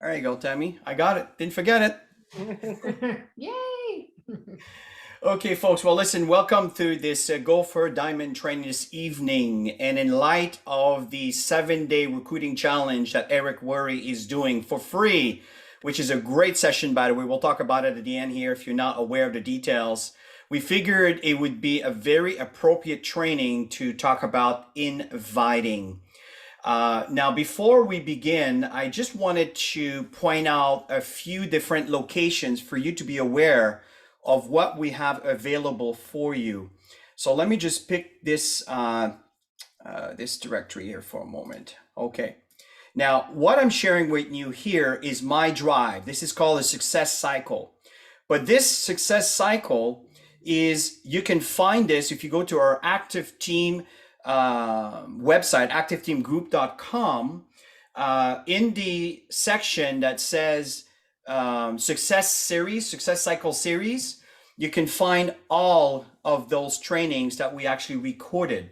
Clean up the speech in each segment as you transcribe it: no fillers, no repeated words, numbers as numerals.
There you go, Tammy. I got it. Didn't forget it. Yay! Okay, folks. Well, listen, welcome to this Gopher Diamond training this evening. And in light of the 7-day recruiting challenge that Eric Worre is doing for free, which is a great session, by the way, we'll talk about it at the end here if you're not aware of the details. We figured it would be a very appropriate training to talk about inviting. Now, before we begin, I just wanted to point out a few different locations for you to be aware of what we have available for you. So let me just pick this this directory here for a moment. Okay. Now, what I'm sharing with you here is my drive. This is called a success cycle. But this success cycle is, you can find this if you go to our active team website, activeteamgroup.com, in the section that says success cycle series, you can find all of those trainings that we actually recorded.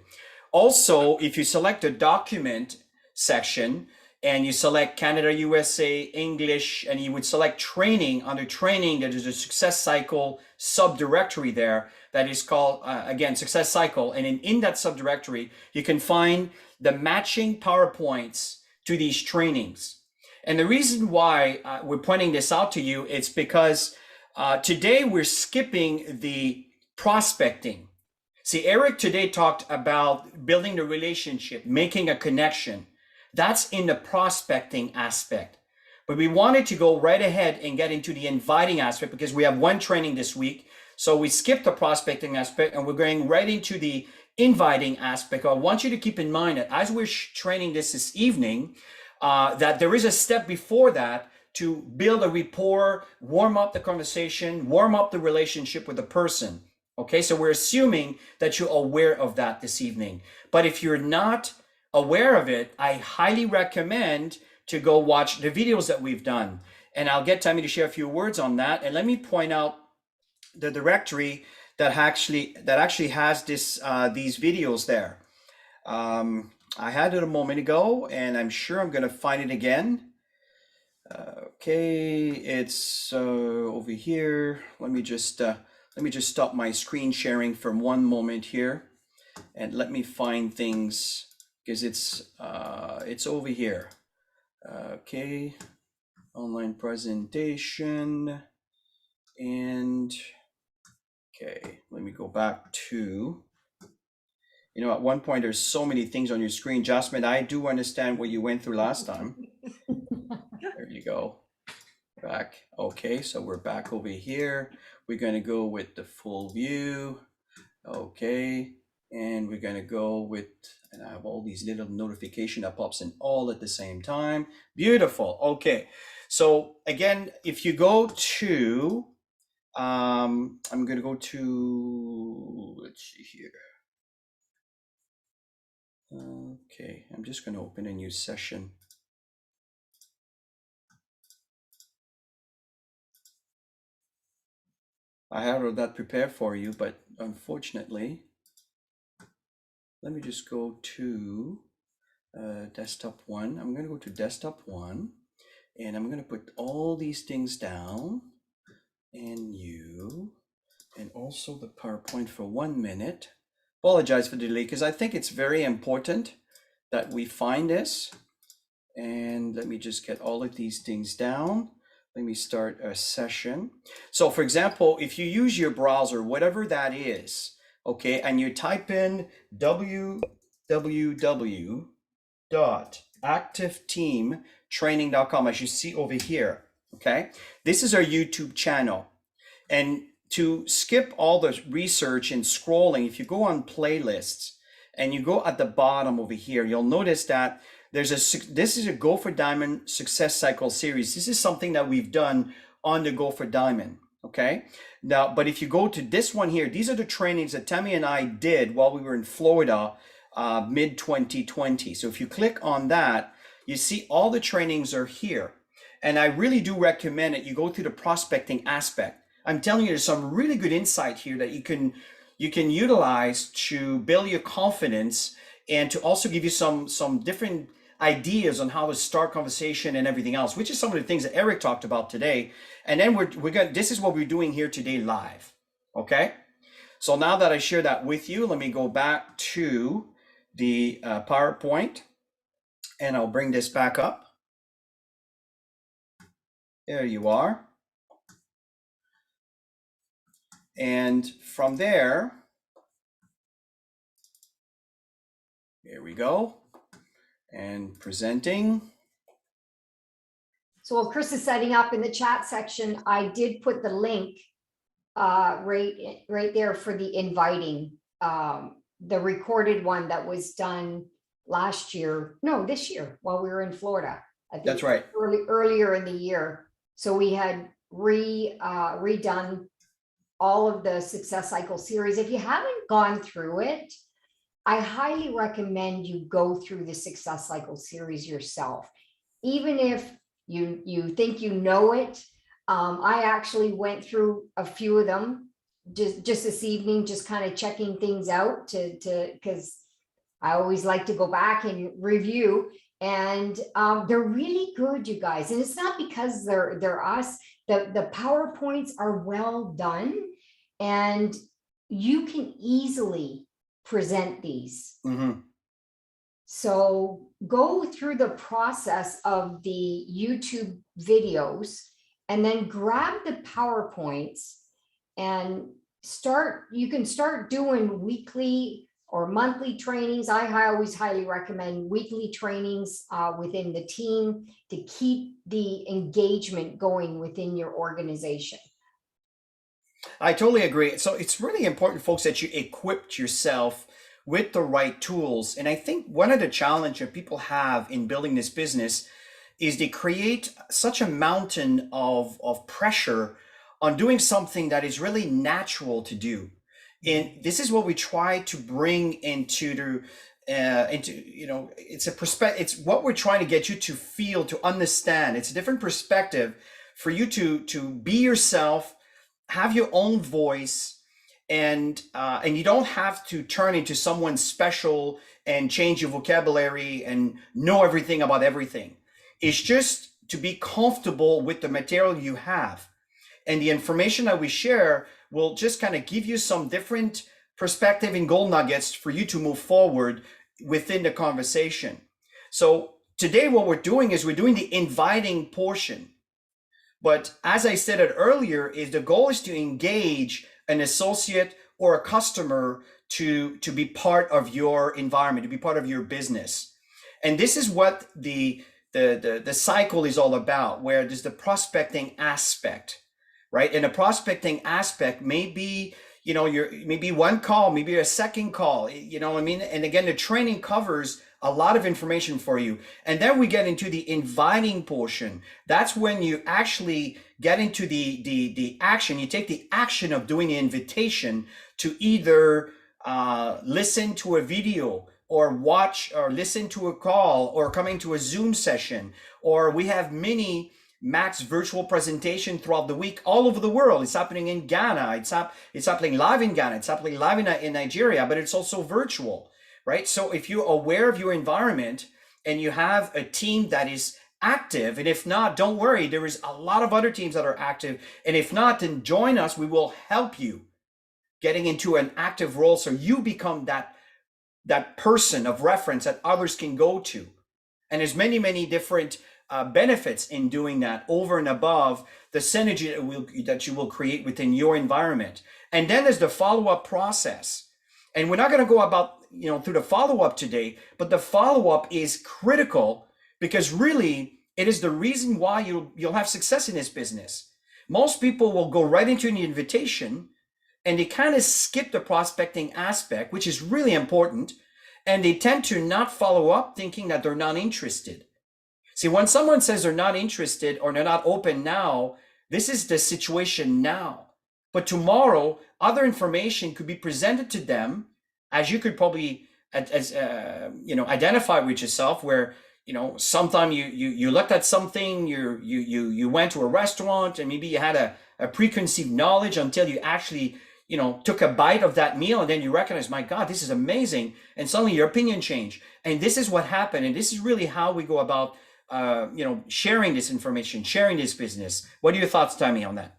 Also, if you select the document section and you select Canada, USA, English, and you would select training, under training, there is a success cycle subdirectory there that is called, again, success cycle. And in that subdirectory, you can find the matching PowerPoints to these trainings. And the reason why we're pointing this out to you, it's because today we're skipping the prospecting. See, Eric today talked about building the relationship, making a connection. That's in the prospecting aspect. But we wanted to go right ahead and get into the inviting aspect because we have one training this week. So we skipped the prospecting aspect and we're going right into the inviting aspect. I want you to keep in mind that as we're training this evening, that there is a step before that to build a rapport, warm up the conversation, warm up the relationship with the person. Okay, so we're assuming that you're aware of that this evening. But if you're not aware of it, I highly recommend to go watch the videos that we've done. And I'll get Tammy to share a few words on that. And let me point out the directory that actually has this these videos there. I had it a moment ago, and I'm sure I'm going to find it again. Okay, it's over here. Let me just stop my screen sharing for one moment here, and let me find things because it's over here. Okay, online presentation, and okay, let me go back to. You know, at one point there's so many things on your screen. Jasmine, I do understand what you went through last time. There you go. Back. Okay, so we're back over here. We're going to go with the full view. Okay, and we're going to go with, and I have all these little notification that pops in all at the same time. Beautiful. Okay, so again, if you go to, I'm going to go to, let's see here. Okay, I'm just going to open a new session. I had all that prepared for you, but unfortunately, let me just go to desktop one. I'm going to go to desktop one, and I'm going to put all these things down, and you, and also the PowerPoint for 1 minute. Apologize for the delay, because I think it's very important that we find this. And let me just get all of these things down. Let me start a session. So for example, if you use your browser, whatever that is, okay, and you type in www.activeteamtraining.com, as you see over here, okay? This is our YouTube channel. And to skip all the research and scrolling, if you go on playlists and you go at the bottom over here, you'll notice that this is a Go for Diamond Success Cycle series. This is something that we've done on the Go for Diamond, okay? Now, but if you go to this one here, these are the trainings that Tammy and I did while we were in Florida, mid-2020. So if you click on that, you see all the trainings are here. And I really do recommend that you go through the prospecting aspect. I'm telling you, there's some really good insight here that you can utilize to build your confidence and to also give you some different ideas on how to start conversation and everything else, which is some of the things that Eric talked about today. And then we're going. This is what we're doing here today live. Okay. So now that I share that with you, let me go back to the PowerPoint, and I'll bring this back up. There you are. And from there, here we go. And presenting. So while Chris is setting up in the chat section, I did put the link right there for the inviting, the recorded one that was done this year while we were in Florida. I think that's right. Earlier in the year. So we had redone all of the Success Cycle series. If you haven't gone through it, I highly recommend you go through the Success Cycle series yourself. Even if you think you know it, I actually went through a few of them just this evening, just kind of checking things out because I always like to go back and review, and they're really good, you guys. And it's not because they're us. The PowerPoints are well done, and you can easily present these. Mm-hmm. So go through the process of the YouTube videos and then grab the PowerPoints and you can start doing weekly or monthly trainings. I always highly recommend weekly trainings within the team to keep the engagement going within your organization. I totally agree. So it's really important, folks, that you equipped yourself with the right tools. And I think one of the challenges that people have in building this business is they create such a mountain of pressure on doing something that is really natural to do. And this is what we try to bring into it's a perspective. It's what we're trying to get you to feel, to understand. It's a different perspective for you to be yourself, have your own voice, and you don't have to turn into someone special and change your vocabulary and know everything about everything. It's just to be comfortable with the material you have. And the information that we share will just kind of give you some different perspective and gold nuggets for you to move forward within the conversation. So today what we're doing is we're doing the inviting portion. But as I said it earlier, is the goal is to engage an associate or a customer to be part of your environment, to be part of your business. And this is what the cycle is all about, where there's the prospecting aspect, right? And the prospecting aspect may be, maybe one call, maybe a second call, you know what I mean? And again, the training covers a lot of information for you. And then we get into the inviting portion. That's when you actually get into the action. You take the action of doing the invitation to either listen to a video or watch or listen to a call or coming to a Zoom session. Or we have many Max virtual presentation throughout the week all over the world. It's happening in Ghana. It's happening live in Ghana. It's happening live in Nigeria, but it's also virtual. Right? So if you're aware of your environment and you have a team that is active, and if not, don't worry, there is a lot of other teams that are active. And if not, then join us. We will help you getting into an active role so you become that person of reference that others can go to. And there's many, many different benefits in doing that over and above the synergy that you will create within your environment. And then there's the follow-up process. And we're not going to go about through the follow-up today, but the follow-up is critical because really it is the reason why you'll have success in this business. Most people will go right into the invitation and they kind of skip the prospecting aspect, which is really important, and they tend to not follow up thinking that they're not interested. See, when someone says they're not interested or they're not open now, this is the situation now. But tomorrow, other information could be presented to them, as you could probably identify with yourself, where sometime you looked at something, you went to a restaurant and maybe you had a preconceived knowledge until you actually took a bite of that meal, and then you recognize, my God, this is amazing. And suddenly your opinion changed. And this is what happened. And this is really how we go about, sharing this information, sharing this business. What are your thoughts, Tammy, on that?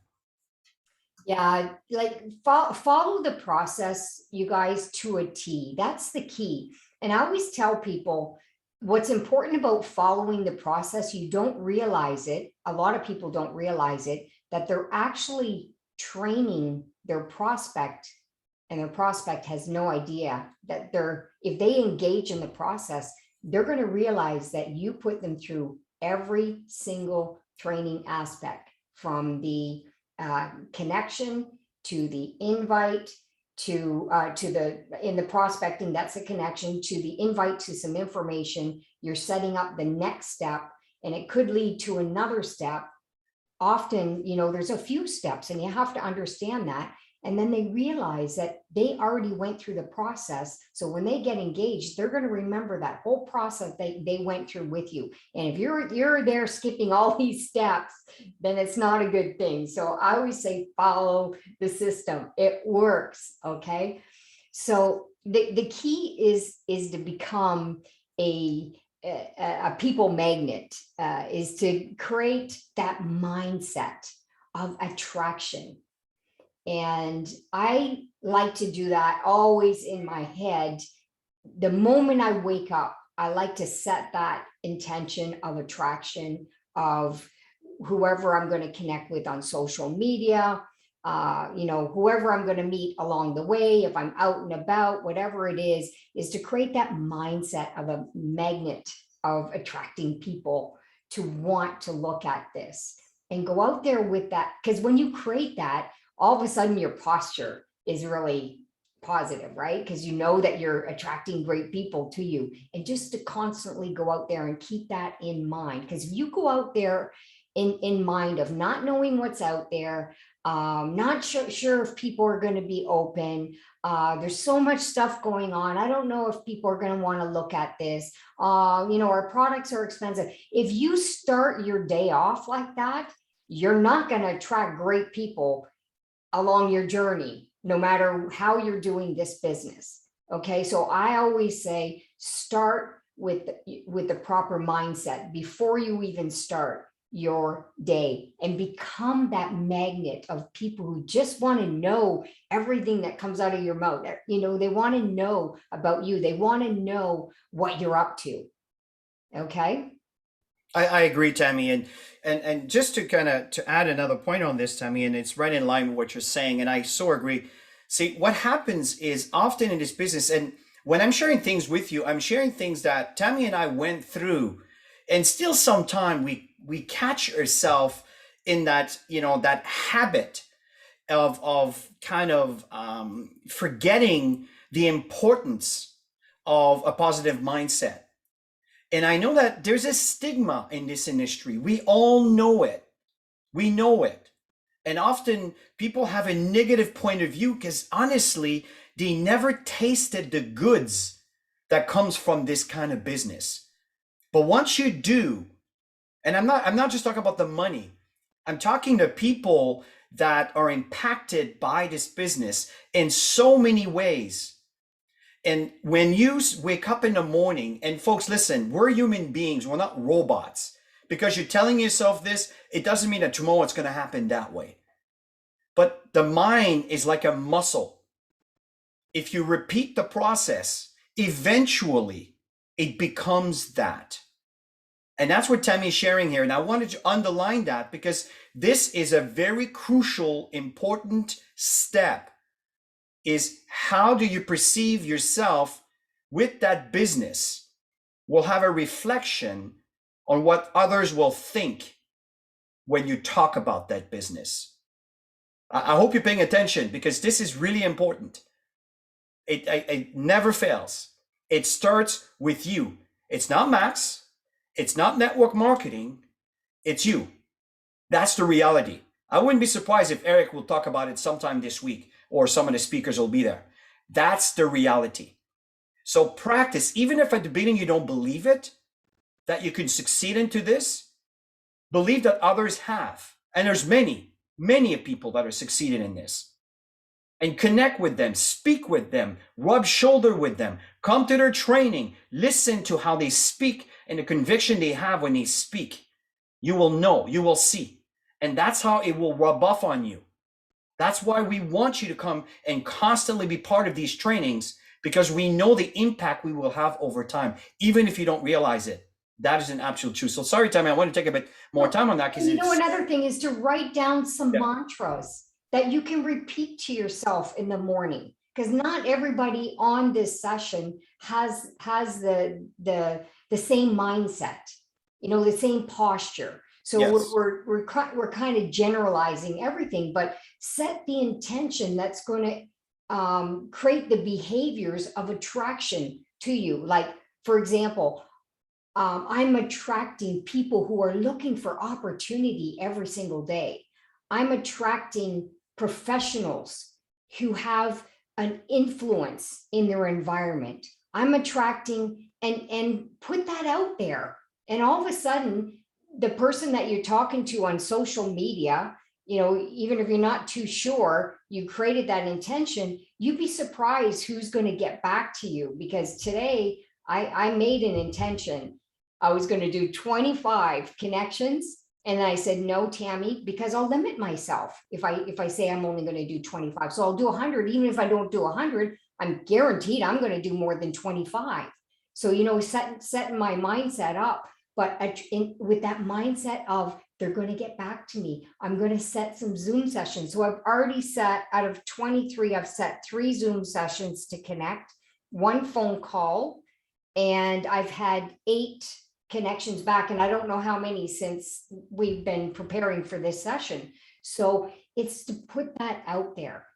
Yeah, like follow the process, you guys, to a T. That's the key. And I always tell people what's important about following the process, you don't realize it. A lot of people don't realize it, that they're actually training their prospect, and their prospect has no idea that if they engage in the process, they're going to realize that you put them through every single training aspect, from the connection to the invite to the in the prospecting, that's a connection, to the invite to some information. You're setting up the next step, and it could lead to another step. Often, there's a few steps, and you have to understand that. And then they realize that they already went through the process. So when they get engaged, they're going to remember that whole process they went through with you. And if you're there skipping all these steps, then it's not a good thing. So I always say, follow the system. It works. Okay. So the key is to become a people magnet, is to create that mindset of attraction. And I like to do that always in my head. The moment I wake up, I like to set that intention of attraction of whoever I'm going to connect with on social media, whoever I'm going to meet along the way, if I'm out and about, whatever it is to create that mindset of a magnet of attracting people to want to look at this and go out there with that. Because when you create that, all of a sudden your posture is really positive, right? Because you know that you're attracting great people to you. And just to constantly go out there and keep that in mind. Because if you go out there in mind of not knowing what's out there, not sure if people are going to be open, there's so much stuff going on, I don't know if people are going to want to look at this, our products are expensive. If you start your day off like that, you're not going to attract great people along your journey, no matter how you're doing this business. Okay, so I always say, start with the proper mindset before you even start your day, and become that magnet of people who just want to know everything that comes out of your mouth. They want to know about you, they want to know what you're up to. Okay. I agree, Tammy, and just to to add another point on this, Tammy, and it's right in line with what you're saying, and I so agree. See, what happens is often in this business, and when I'm sharing things with you, I'm sharing things that Tammy and I went through, and still sometime we catch ourselves in that that habit of forgetting the importance of a positive mindset. And I know that there's a stigma in this industry. We all know it. We know it. And often people have a negative point of view because honestly, they never tasted the goods that comes from this kind of business. But once you do, and I'm not just talking about the money. I'm talking to people that are impacted by this business in so many ways. And when you wake up in the morning, and folks, listen, we're human beings, we're not robots. Because you're telling yourself this, it doesn't mean that tomorrow it's going to happen that way. But the mind is like a muscle. If you repeat the process, eventually it becomes that. And that's what Tammy's sharing here. And I wanted to underline that because this is a very crucial, important step. Is how do you perceive yourself with that business will have a reflection on what others will think when you talk about that business. I hope you're paying attention because this is really important. It never fails. It starts with you. It's not Max. It's not network marketing. It's you. That's the reality. I wouldn't be surprised if Eric will talk about it sometime this week or some of the speakers will be there. That's the reality. So practice, even if at the beginning you don't believe it, that you can succeed into this, believe that others have. And there's many people that are succeeding in this. and connect with them, speak with them, rub shoulder with them, come to their training, listen to how they speak and the conviction they have when they speak. You will know, you will see. And that's how it will rub off on you. That's why we want you to come and constantly be part of these trainings, because we know the impact we will have over time, even if you don't realize it. That is an absolute truth. So sorry, Tammy, I want to take a bit more time on that because another thing is to write down some mantras that you can repeat to yourself in the morning, because not everybody on this session has the same mindset, the same posture. So yes, we're kind of generalizing everything, but set the intention that's going to create the behaviors of attraction to you. Like, for example, I'm attracting people who are looking for opportunity every single day. I'm attracting professionals who have an influence in their environment. I'm attracting, and put that out there. And all of a sudden, the person that you're talking to on social media, even if you're not too sure, you created that intention, you'd be surprised who's going to get back to you. Because today I made an intention. I was going to do 25 connections. And I said, no, Tammy, because I'll limit myself if I say I'm only going to do 25. So I'll do 100. Even if I don't do 100, I'm guaranteed I'm going to do more than 25. So, setting my mindset up. But with that mindset of they're going to get back to me, I'm going to set some Zoom sessions. So I've already set, out of 23, I've set 3 Zoom sessions to connect, 1 phone call, and I've had 8 connections back, and I don't know how many since we've been preparing for this session. So it's to put that out there.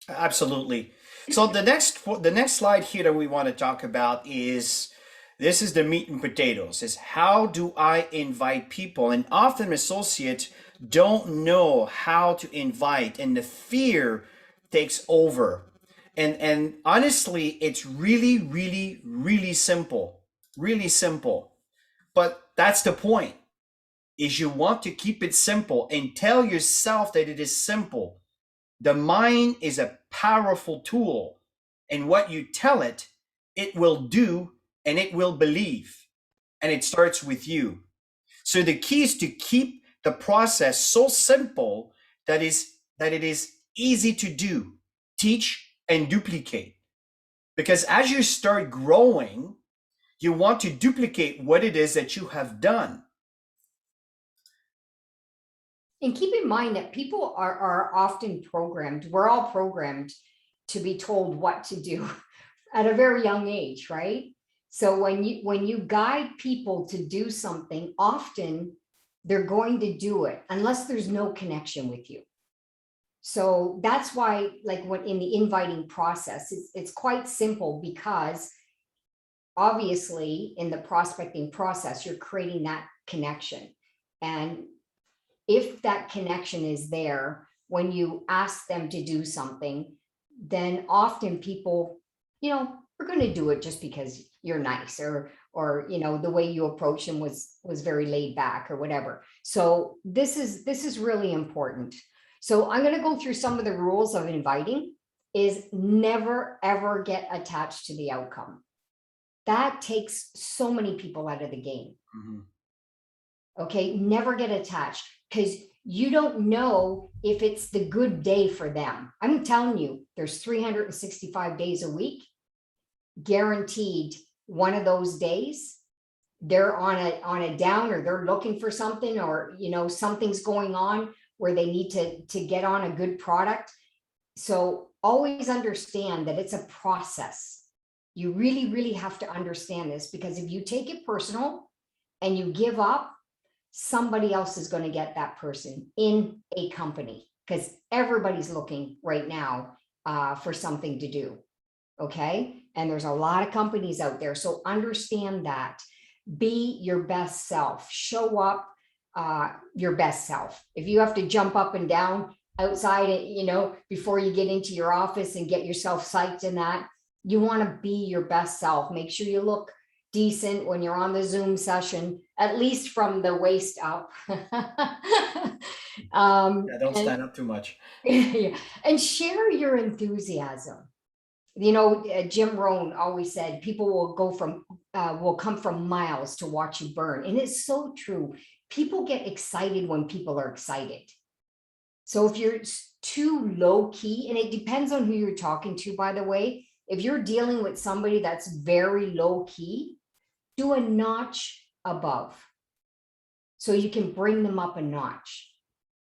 Absolutely. So the next slide here that we want to talk about is, this is the meat and potatoes, is how do I invite people? And often associates don't know how to invite, and the fear takes over. And honestly, it's really, really, really simple. Really simple. But that's the point, is you want to keep it simple and tell yourself that it is simple. The mind is a powerful tool, and what you tell it, it will do, and it will believe. And it starts with you. So the key is to keep the process so simple that it is easy to do, teach, and duplicate. Because as you start growing, you want to duplicate what it is that you have done. And keep in mind that people are often programmed. We're all programmed to be told what to do at a very young age, right? So when you guide people to do something, often they're going to do it unless there's no connection with you. So that's why, like, when in the inviting process, it's quite simple, because obviously in the prospecting process, you're creating that connection. And if that connection is there, when you ask them to do something, then often people, are going to do it just because you're nice, or the way you approach them was very laid back or whatever. So this is really important. So I'm going to go through some of the rules of inviting. Is never ever get attached to the outcome. That takes so many people out of the game. Mm-hmm. Okay, never get attached, because you don't know if it's the good day for them. I'm telling you, there's 365 days a week. Guaranteed, one of those days, they're on a down, or they're looking for something, or something's going on where they need to get on a good product. So always understand that it's a process. You really, really have to understand this, because if you take it personal and you give up, somebody else is going to get that person in a company, because everybody's looking right now for something to do. Okay. And there's a lot of companies out there. So understand that. Be your best self. Show up your best self. If you have to jump up and down outside, before you get into your office and get yourself psyched in that, you want to be your best self. Make sure you look decent when you're on the Zoom session, at least from the waist up. Yeah, don't And stand up too much. and share your enthusiasm. Jim Rohn always said people will come from miles to watch you burn. And it's so true. People get excited when people are excited. So if you're too low key, and it depends on who you're talking to, by the way, if you're dealing with somebody that's very low key, do a notch above so you can bring them up a notch.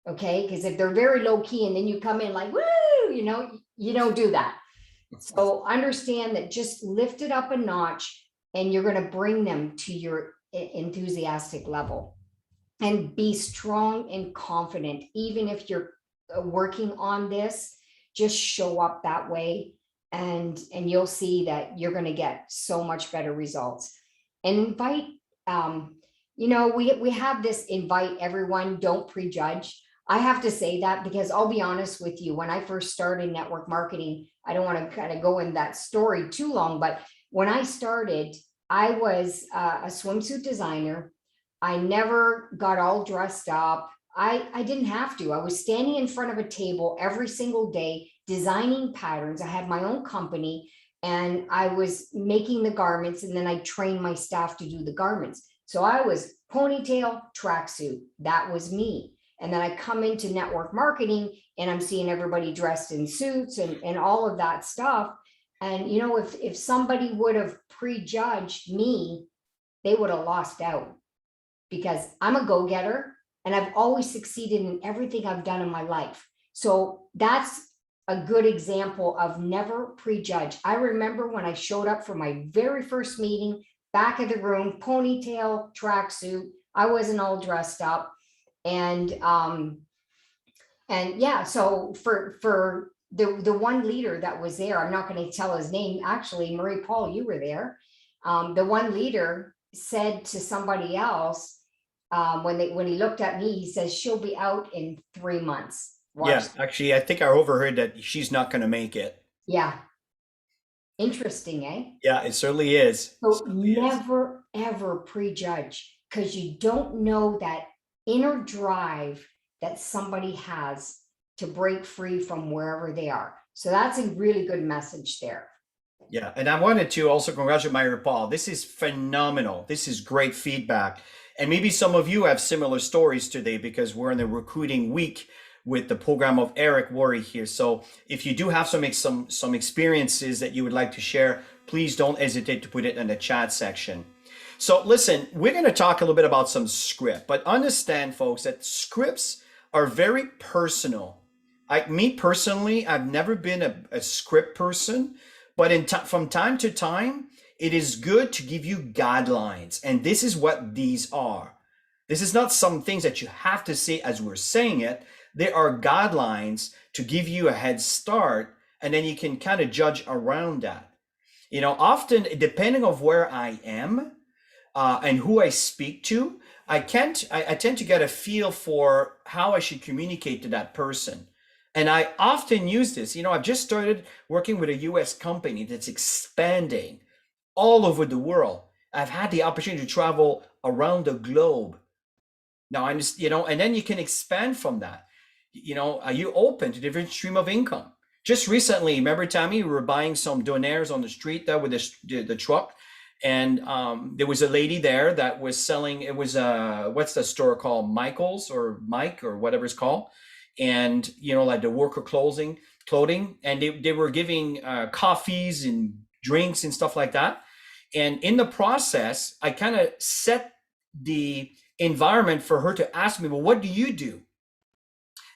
Okay. Because if they're very low key and then you come in like, woo, you don't do that. So understand that just lift it up a notch and you're going to bring them to your enthusiastic level, and be strong and confident. Even if you're working on this, just show up that way, and you'll see that you're going to get so much better results. And invite, we have this invite everyone, don't prejudge. I have to say that because I'll be honest with you, when I first started network marketing, I don't want to kind of go in that story too long, but when I started, I was a swimsuit designer. I never got all dressed up. I didn't have to. I was standing in front of a table every single day, designing patterns. I had my own company and I was making the garments, and then I trained my staff to do the garments. So I was ponytail, tracksuit. That was me. And then I come into network marketing and I'm seeing everybody dressed in suits and all of that stuff. And if somebody would have prejudged me, they would have lost out, because I'm a go-getter and I've always succeeded in everything I've done in my life. So that's a good example of never prejudge. I remember when I showed up for my very first meeting, back of the room, ponytail, tracksuit. I wasn't all dressed up. And yeah, so for the one leader that was there, I'm not going to tell his name. Actually, Marie Paul, you were there. The one leader said to somebody else, when he looked at me, he says, she'll be out in 3 months. Watch. Yeah, actually, I think I overheard that she's not going to make it. Yeah. Interesting, eh? Yeah, it certainly is. So Certainly is. never, ever prejudge, because you don't know that inner drive that somebody has to break free from wherever they are. So that's a really good message there. Yeah, and I wanted to also congratulate Myra Paul. This is phenomenal. This is great feedback. And maybe some of you have similar stories today because we're in the recruiting week with the program of Eric Worre here. So if you do have some experiences that you would like to share, please don't hesitate to put it in the chat section. So listen, we're going to talk a little bit about some script, but understand, folks, that scripts are very personal. Me personally, I've never been a script person, but from time to time, it is good to give you guidelines. And this is what these are. This is not some things that you have to say as we're saying it. There are guidelines to give you a head start, and then you can kind of judge around that. Often, depending on where I am and who I speak to, I tend to get a feel for how I should communicate to that person. And I often use this. I've just started working with a US company that's expanding all over the world. I've had the opportunity to travel around the globe. Now I'm just, and then you can expand from that. Are you open to different stream of income? Just recently, remember, Tammy, we were buying some donaires on the street there with the truck. And there was a lady there that was selling, it was, what's the store called? Michael's or Mike or whatever it's called. And, like the worker clothing, and they were giving coffees and drinks and stuff like that. And in the process, I kind of set the environment for her to ask me, well, what do you do?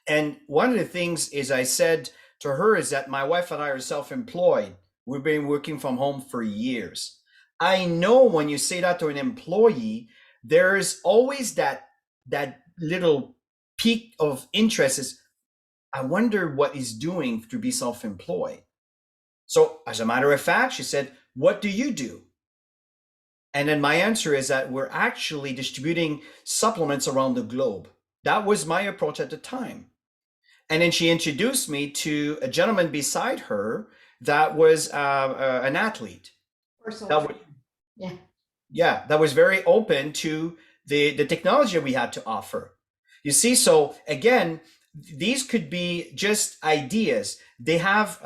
And one of the things is I said to her is that my wife and I are self-employed. We've been working from home for years. I know when you say that to an employee, there's always that little peak of interest is, I wonder what he's doing to be self-employed. So as a matter of fact, she said, what do you do? And then my answer is that we're actually distributing supplements around the globe. That was my approach at the time. And then she introduced me to a gentleman beside her that was an athlete. Personal. Yeah. Yeah, that was very open to the technology we had to offer. You see, so again, these could be just ideas. They have,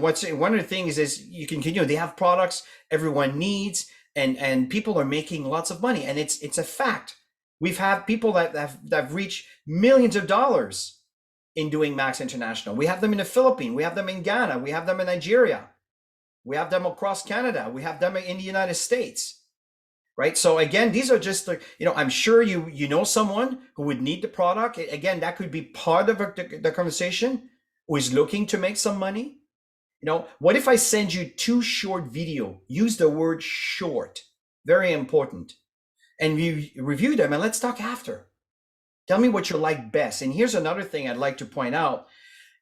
what's one of the things is you can continue. They have products everyone needs, and people are making lots of money, and it's a fact. We've had people that have reached millions of dollars in doing Max International. We have them in the Philippines. We have them in Ghana. We have them in Nigeria. We have them across Canada. We have them in the United States. Right. So again, these are just I'm sure you know someone who would need the product. Again, that could be part of the conversation, who is looking to make some money. What if I send you 2 short video? Use the word short. Very important. And you review them and let's talk after. Tell me what you like best. And here's another thing I'd like to point out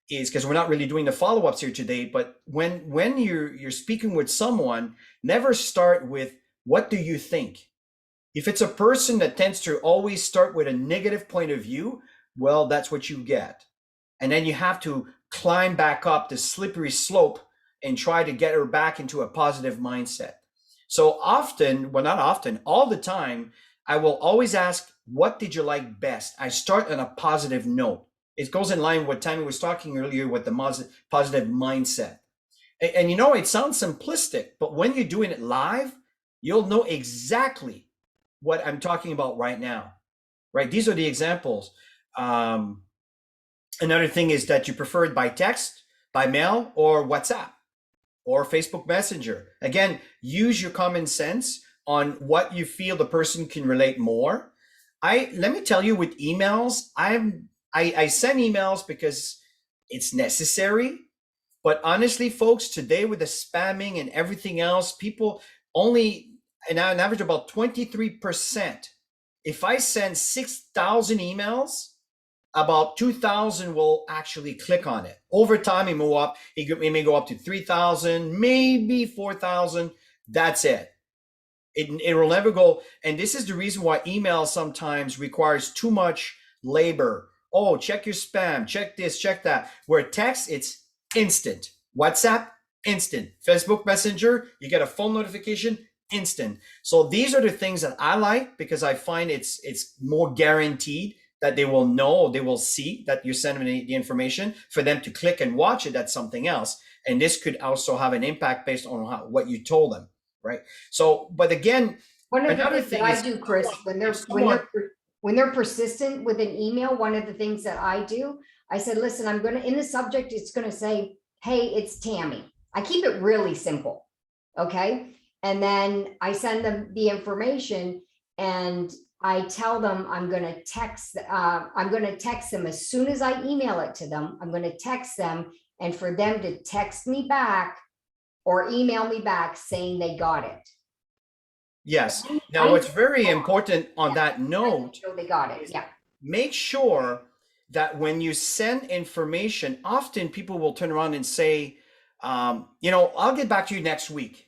is, because we're not really doing the follow-ups here today, but when you're speaking with someone, never start with, what do you think? If it's a person that tends to always start with a negative point of view, well, that's what you get. And then you have to climb back up the slippery slope and try to get her back into a positive mindset. So often, well, not often, all the time, I will always ask, what did you like best? I start on a positive note. It goes in line with what Tammy was talking earlier with the positive mindset. And it sounds simplistic, but when you're doing it live, you'll know exactly what I'm talking about right now, right? These are the examples. Another thing is that you prefer it by text, by mail, or WhatsApp, or Facebook Messenger. Again, use your common sense on what you feel the person can relate more. Let me tell you, with emails, I send emails because it's necessary. But honestly, folks, today with the spamming and everything else, people only, and on average, about 23%. If I send 6,000 emails, about 2,000 will actually click on it. Over time, it may go up to 3,000, maybe 4,000. That's it. It will never go. And this is the reason why email sometimes requires too much labor. Oh, check your spam, check this, check that. Where text, it's instant. WhatsApp, instant. Facebook Messenger, you get a phone notification, instant. So these are the things that I like, because I find it's more guaranteed that they will know, they will see that you're sending the information. For them to click and watch it, that's something else. And this could also have an impact based on what you told them, right? So, but again, One of the another things that thing I is, do, Chris, when they're persistent with an email, one of the things that I do, I said, listen, I'm gonna, in the subject, it's gonna say, hey, it's Tammy. I keep it really simple, okay? And then I send them the information, and I tell them I'm gonna text them as soon as I email it to them. I'm gonna text them, and for them to text me back or email me back saying they got it. yes. Now, what's very important on that note, So they got it. Yeah. make sure that when you send information, often people will turn around and say, I'll get back to you next week.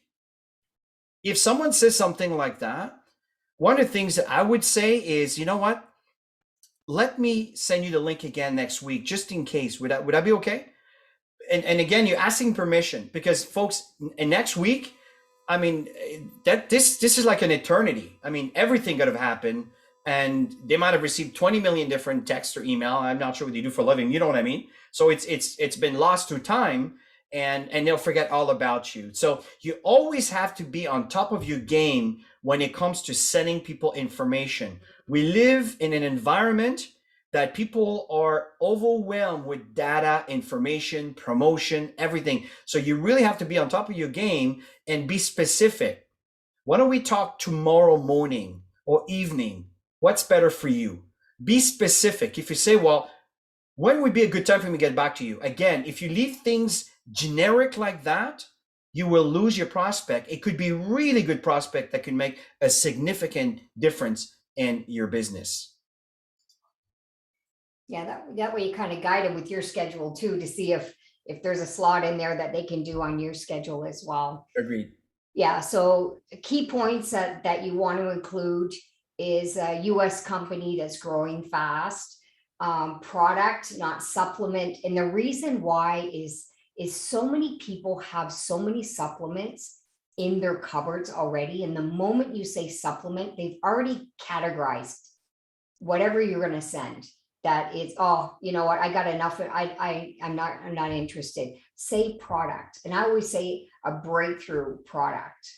If someone says something like that, one of the things that I would say is, you know what? Let me send you the link again next week, just in case. Would that be okay? And again, you're asking permission, because folks, and next week, I mean, that this is like an eternity. I mean, everything could have happened, and they might have received 20 million different texts or email. I'm not sure what they do for a living. You know what I mean? So it's been lost through time, and they'll forget all about you. So you always have to be on top of your game when it comes to sending people information. We live in an environment that people are overwhelmed with data, information, promotion, everything. So you really have to be on top of your game and be specific. Why don't we talk tomorrow morning or evening? What's better for you? Be specific. If you say, well, when would be a good time for me to get back to you? Again, if you leave things generic like that, you will lose your prospect. It could be a really good prospect that can make a significant difference in your business. Yeah, that way you kind of guide them with your schedule too, to see if there's a slot in there that they can do on your schedule as well. Agreed. Yeah, so key points that you want to include is a US company that's growing fast, product, not supplement. And the reason why is so many people have so many supplements in their cupboards already. And the moment you say supplement, they've already categorized whatever you're going to send. that it's, oh, you know what, I got enough. I'm not interested. Say product. And I always say a breakthrough product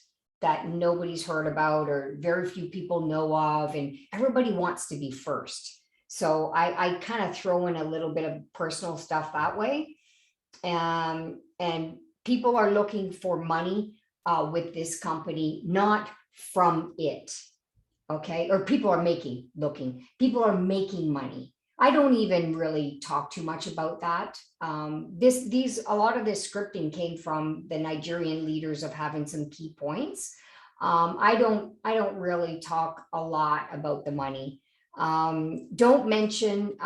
that nobody's heard about or very few people know of, and everybody wants to be first. So I kind of throw in a little bit of personal stuff that way. And people are looking for money with this company, not from it. Okay. Or people are making money. I don't even really talk too much about that. A lot of this scripting came from the Nigerian leaders of having some key points. I don't really talk a lot about the money. Don't mention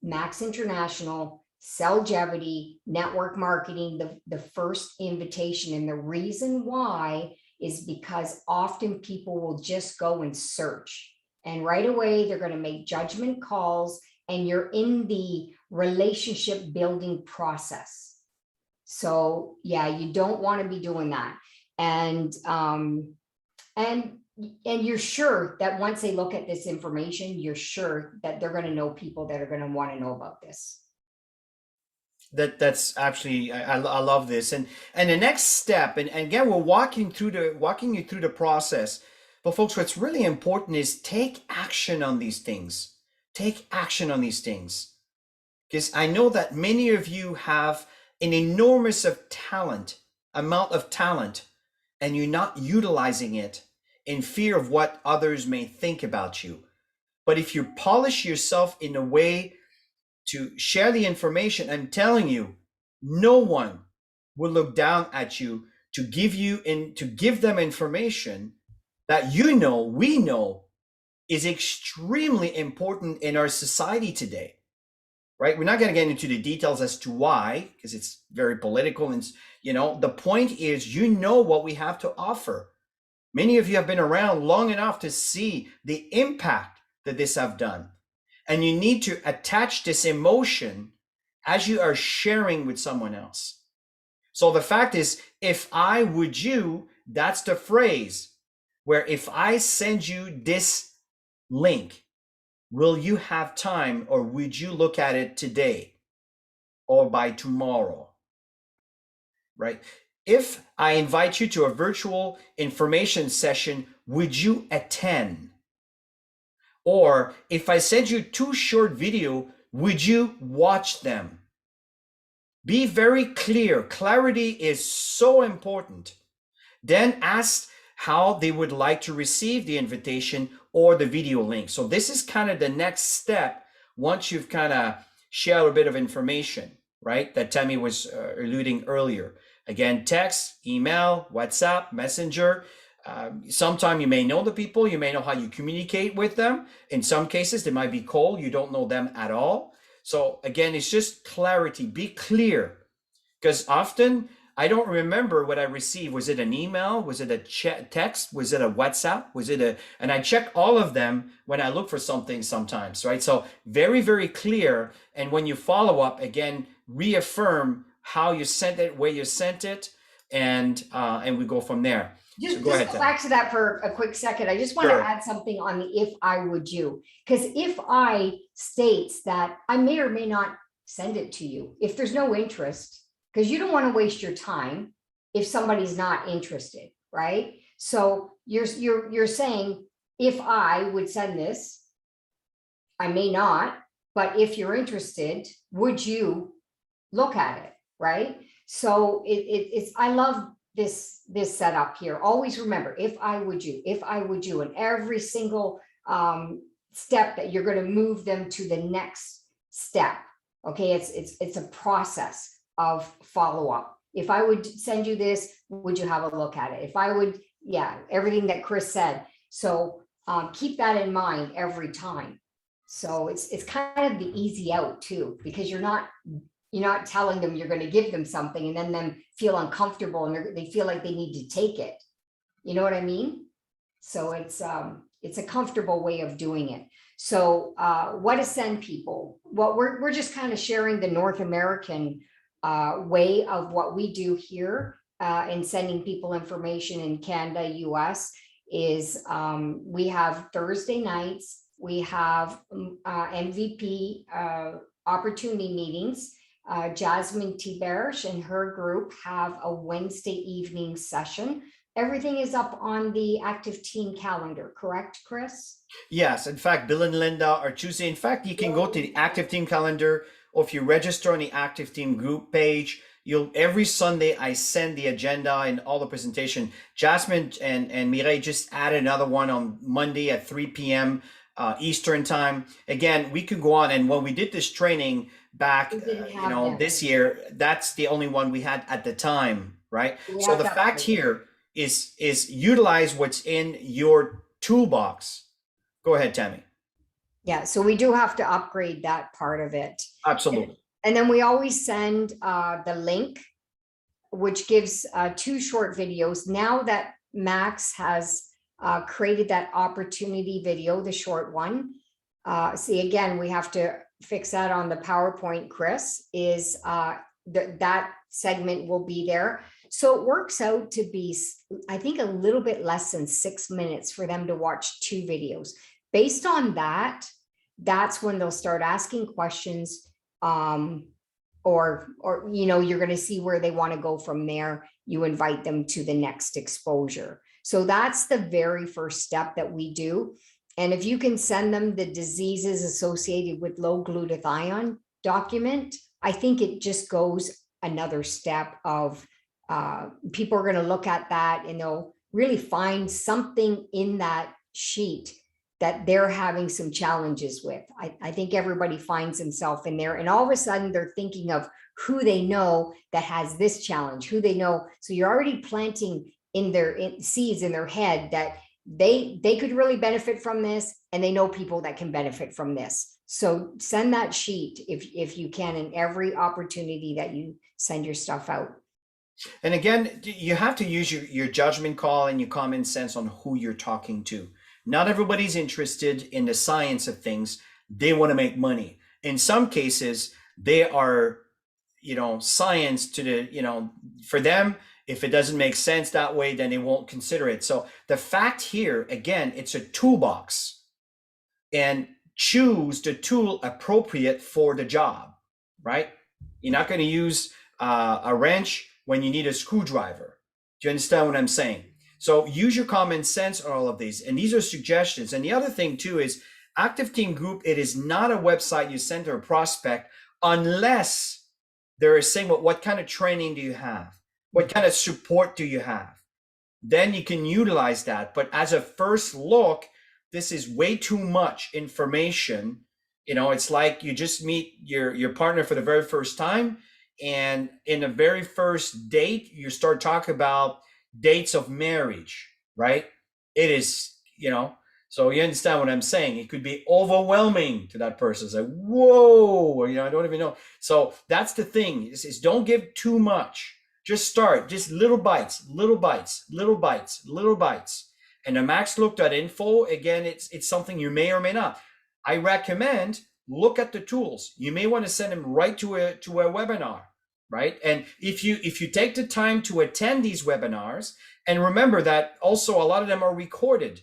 Max International, Cellgevity, network marketing, the first invitation. And the reason why is because often people will just go and search, and right away they're going to make judgment calls, and you're in the relationship building process. So yeah, you don't want to be doing that. And you're sure that once they look at this information, you're sure that they're going to know people that are going to want to know about this. That's actually, I love this. And the next step, and again, we're walking you through the process. But folks, what's really important is take action on these things. Take action on these things. Because I know that many of you have an enormous amount of talent, and you're not utilizing it in fear of what others may think about you. But if you polish yourself in a way to share the information, I'm telling you, no one will look down at you to give them information that we know is extremely important in our society today, right? We're not going to get into the details as to why, because it's very political. And the point is, what we have to offer. Many of you have been around long enough to see the impact that this have done. And you need to attach this emotion as you are sharing with someone else. So the fact is, if I would you, that's the phrase where if I send you this link, will you have time, or would you look at it today or by tomorrow? Right? If I invite you to a virtual information session, would you attend? Or if I send you 2 short videos, would you watch them? Be very clear. Clarity is so important. Then ask how they would like to receive the invitation or the video link. So this is kind of the next step once you've kind of shared a bit of information, right? That Tammy was alluding earlier. Again, text, email, WhatsApp, Messenger. Sometimes you may know the people, you may know how you communicate with them. In some cases, they might be cold, you don't know them at all. So again, it's just clarity, be clear. Because often I don't remember what I received. Was it an email? Was it a text? Was it a WhatsApp? And I check all of them when I look for something sometimes, right? So very, very clear. And when you follow up, again, reaffirm how you sent it, where you sent it, and we go from there. Just go back to that for a quick second. I just want to add something on the if I would you, because if I states that I may or may not send it to you if there's no interest, because you don't want to waste your time if somebody's not interested, right? So you're saying if I would send this, I may not, but if you're interested, would you look at it, right? So it's I love this setup here. Always remember, if I would you, and every single step that you're going to move them to the next step. Okay, it's a process of follow-up. If I would send you this, would you have a look at it? If I would, yeah, everything that Chris said. So keep that in mind every time. So it's kind of the easy out too, because you're not telling them you're going to give them something and then them feel uncomfortable and they feel like they need to take it. You know what I mean? So it's a comfortable way of doing it. So what to send people? Well, we're just kind of sharing the North American way of what we do here in sending people information in Canada, US is we have Thursday nights we have MVP opportunity meetings. Jasmine Tiberge and her group have a Wednesday evening session. Everything is up on the active team calendar, correct, Chris? Yes, in fact, Bill and Linda are Tuesday. In fact, you can go to the active team calendar, or if you register on the active team group page, you'll every Sunday I send the agenda and all the presentation. Jasmine and Mireille just added another one on Monday at 3 p.m. Eastern time. Again, we could go on, and when we did this training back, this year, that's the only one we had at the time, right? So the fact here is utilize what's in your toolbox. Go ahead, Tammy. Yeah, so we do have to upgrade that part of it. Absolutely. And then we always send the link, which gives 2 short videos. Now that Max has created that opportunity video, the short one. See, again, we have to fix that on the PowerPoint, Chris, is that segment will be there. So it works out to be, I think, a little bit less than 6 minutes for them to watch 2 videos. Based on that, that's when they'll start asking questions, or you're going to see where they want to go from there. You invite them to the next exposure. So that's the very first step that we do. And if you can send them the diseases associated with low glutathione document, I think it just goes another step of people are going to look at that and they'll really find something in that sheet that they're having some challenges with. I think everybody finds himself in there, and all of a sudden they're thinking of who they know that has this challenge, who they know. So you're already planting in their seeds in their head that they could really benefit from this, and they know people that can benefit from this. So send that sheet if you can, in every opportunity that you send your stuff out. And again, you have to use your judgment call and your common sense on who you're talking to. Not everybody's interested in the science of things. They want to make money. In some cases, they are, science to the, for them, if it doesn't make sense that way, then they won't consider it. So the fact here, again, it's a toolbox, and choose the tool appropriate for the job, right? You're not going to use a wrench when you need a screwdriver. Do you understand what I'm saying? So use your common sense on all of these. And these are suggestions. And the other thing too is Active Team Group, it is not a website you send to a prospect unless they're saying, well, what kind of training do you have? What kind of support do you have? Then you can utilize that. But as a first look, this is way too much information. It's like you just meet your partner for the very first time. And in the very first date, you start talking about dates of marriage, right? It is, so you understand what I'm saying. It could be overwhelming to that person. It's like, whoa, I don't even know. So that's the thing is don't give too much. Just start, just little bites, little bites, little bites, little bites. And the Max looked at info. Again, it's something you may or may not. I recommend look at the tools. You may want to send them right to a webinar. Right. And if you take the time to attend these webinars, and remember that also a lot of them are recorded,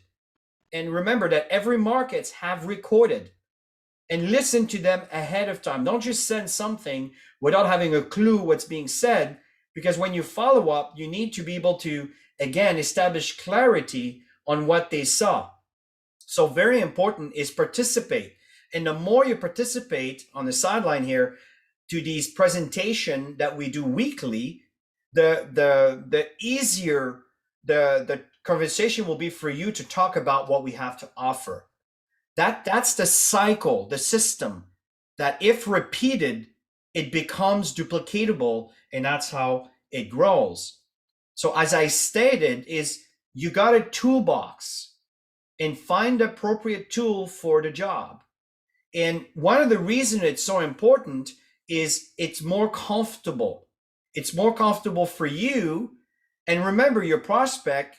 and remember that every markets have recorded, and listen to them ahead of time. Don't just send something without having a clue what's being said, because when you follow up, you need to be able to, again, establish clarity on what they saw. So very important is participate. And the more you participate on the sideline here, to these presentation that we do weekly, the easier the conversation will be for you to talk about what we have to offer. That's the cycle, the system, that if repeated, it becomes duplicatable, and that's how it grows. So as I stated, is you got a toolbox, and find the appropriate tool for the job. And one of the reasons it's so important is it's more comfortable. It's more comfortable for you. And remember, your prospect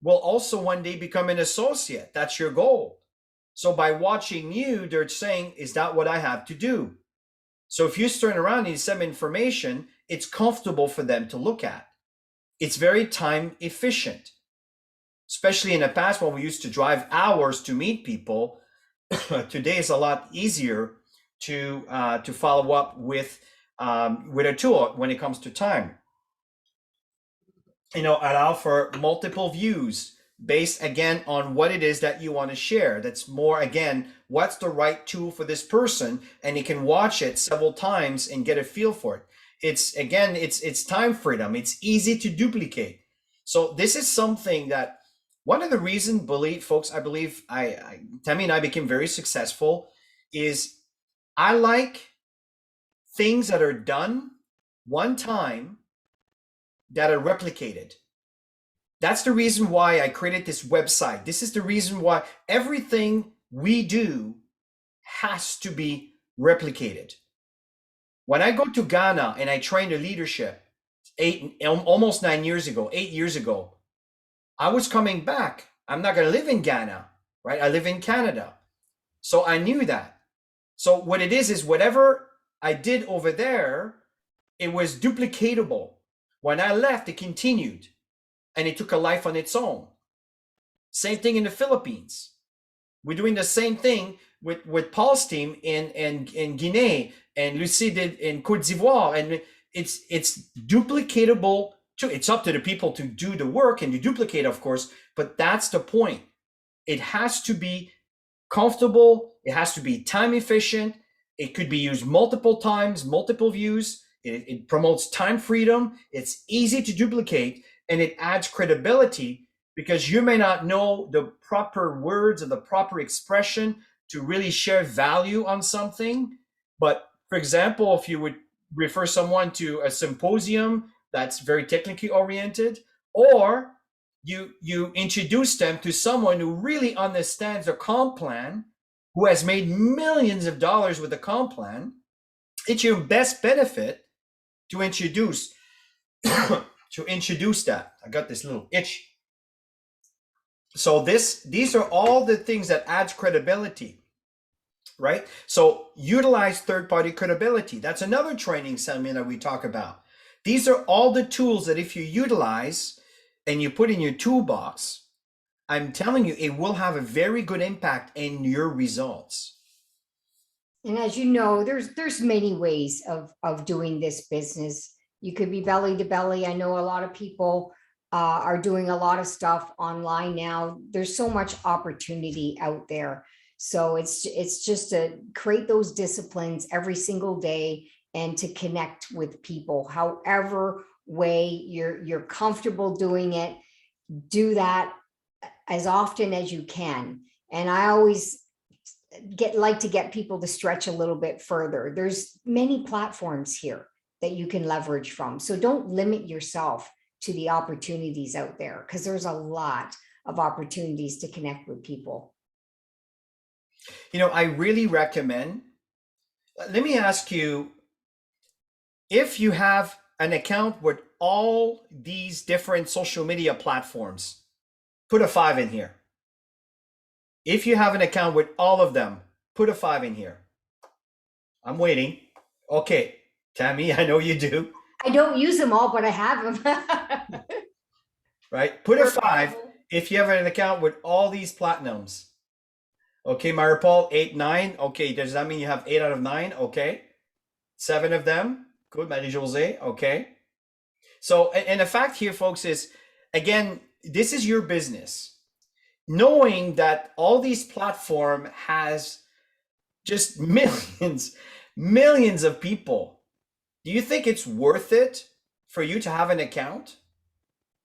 will also one day become an associate. That's your goal. So by watching you, they're saying, is that what I have to do? So if you turn around and you send information, it's comfortable for them to look at. It's very time efficient, especially in the past when we used to drive hours to meet people. today is a lot easier to follow up with a tool when it comes to time. Allow for multiple views based again on what it is that you want to share. That's more again, what's the right tool for this person, and you can watch it several times and get a feel for it. It's time freedom. It's easy to duplicate. So this is something that one of the reasons, I believe Tammy and I became very successful is I like things that are done one time that are replicated. That's the reason why I created this website. This is the reason why everything we do has to be replicated. When I go to Ghana and I train the leadership almost 8 years ago, I was coming back. I'm not going to live in Ghana, right? I live in Canada. So I knew that. So what it is whatever I did over there, it was duplicatable. When I left, it continued and it took a life on its own. Same thing in the Philippines. We're doing the same thing with Paul's team in Guinea, and Lucie did in Côte d'Ivoire, and it's duplicatable too. It's up to the people to do the work and to duplicate, of course, but that's the point. It has to be comfortable. It has to be time efficient. It could be used multiple times, multiple views. It promotes time freedom. It's easy to duplicate, and it adds credibility because you may not know the proper words or the proper expression to really share value on something. But for example, if you would refer someone to a symposium that's very technically oriented, or you introduce them to someone who really understands the comp plan, who has made millions of dollars with the comp plan, it's your best benefit to introduce that. I got this little itch. So these are all the things that adds credibility, right? So utilize third-party credibility. That's another training seminar we talk about. These are all the tools that if you utilize and you put in your toolbox, I'm telling you, it will have a very good impact in your results. And as you know, there's many ways of doing this business. You could be belly to belly. I know a lot of people are doing a lot of stuff online now. There's so much opportunity out there. So it's just to create those disciplines every single day and to connect with people, however way you're comfortable doing it. Do that as often as you can. And I always like to get people to stretch a little bit further. There's many platforms here that you can leverage from. So don't limit yourself to the opportunities out there, because there's a lot of opportunities to connect with people. I really recommend, let me ask you, if you have an account with all these different social media platforms, put a 5 in here. If you have an account with all of them, put a 5 in here. I'm waiting. Okay, Tammy, I know you do. I don't use them all, but I have them. Right? Put a 5 if you have an account with all these platinums. Okay, Maripol, 8, 9. Okay, does that mean you have 8 out of 9? Okay. 7 of them. Good, Marie-José. Okay. So, and the fact here, folks, is, again, this is your business. Knowing that all these platform has just millions of people. Do you think it's worth it for you to have an account?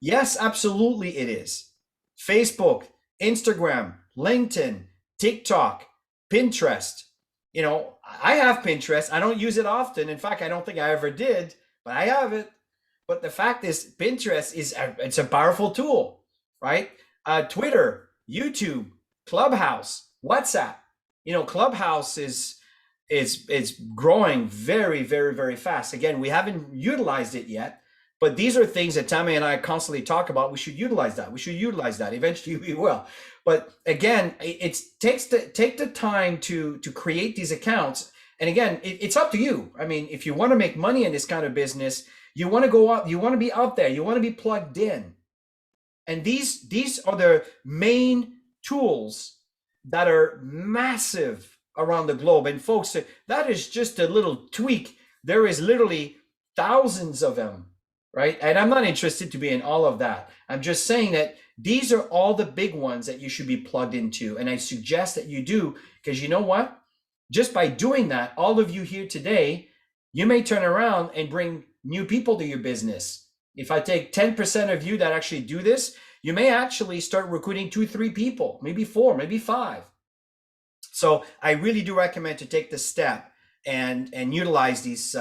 Yes, absolutely it is. Facebook, Instagram, LinkedIn, TikTok, Pinterest. I have Pinterest. I don't use it often. In fact, I don't think I ever did, but I have it. But the fact is, Pinterest it's a powerful tool, right? Twitter, YouTube, Clubhouse, WhatsApp. Clubhouse is growing very, very, very fast. Again, we haven't utilized it yet, but these are things that Tammy and I constantly talk about. We should utilize that. We should utilize that. Eventually we will. But again, take the time to create these accounts. And again, it's up to you. I mean, if you want to make money in this kind of business, you want to go out, you want to be out there, you want to be plugged in. And these are the main tools that are massive around the globe. And folks, that is just a little tweak. There is literally thousands of them, right? And I'm not interested to be in all of that. I'm just saying that these are all the big ones that you should be plugged into. And I suggest that you do, because you know what? Just by doing that, all of you here today, you may turn around and bring new people to your business. If I take 10% of you that actually do this, you may actually start recruiting 2, 3 people, maybe 4, maybe 5. So I really do recommend to take the step and utilize these